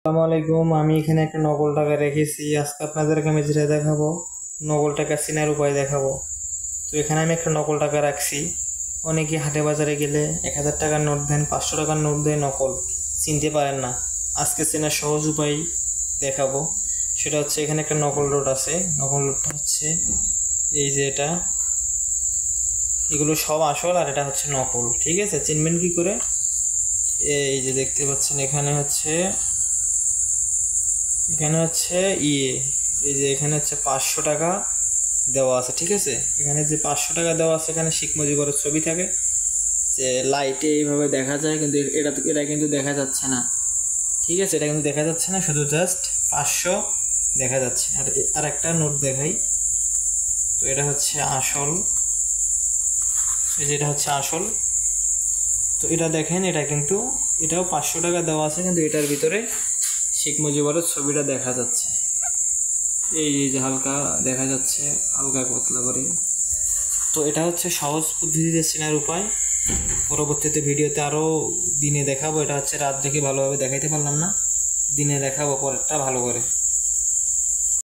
আসসালামু আলাইকুম। আমি এখানে একটা নকল টাকা রেখেছি। আজকে আপনাদেরকে আমি যেটা দেখাবো, নকল টাকা চেনার উপায় দেখাবো। তো এখানে আমি একটা নকল টাকা রাখছি। অনেকে হাটে বাজারে গেলে 1000 টাকার নোট দেন, 500 টাকার নোট দেয়, নকল চিনতে পারেন না। আজকে চেনার সহজ উপায় দেখাবো। সেটা হচ্ছে, এখানে একটা নকল নোট আছে। নকল নোটটা হচ্ছে এই যে এটা, এগুলো সব আসল আর এটা হচ্ছে নকল। ঠিক আছে, চিনবেন কি করে? এই যে দেখতে পাচ্ছেন, এখানে হচ্ছে এই যে এখানে হচ্ছে 500 টাকা দেওয়া আছে। ঠিক আছে, এখানে যে 500 টাকা দেওয়া আছে, এখানে শেখ মুজিবুরের ছবি থাকে। যে লাইটে এইভাবে দেখা যায়, কিন্তু এটা কিন্তু দেখা যাচ্ছে না। ঠিক আছে, এটা কিন্তু দেখা যাচ্ছে না, শুধু জাস্ট 500 দেখা যাচ্ছে। আর একটা নোট দেখাই। তো এটা হচ্ছে আসল, এই যে এটা হচ্ছে আসল। তো এটা দেখেন, এটাও 500 টাকা দেওয়া আছে, কিন্তু এটার ভিতরে শেখ মুজিবুরের ছবিটা দেখা যাচ্ছে। এই যে হালকা দেখা যাচ্ছে, হালকা পাতলা করে। তো এটা হচ্ছে সহজ পদ্ধতিতে চেনার উপায়। পরবর্তীতে ভিডিওতে আরও দিনে দেখাবো। এটা হচ্ছে রাত দেখে ভালোভাবে দেখাইতে পারলাম না, দিনে দেখাবো পরেরটা ভালো করে।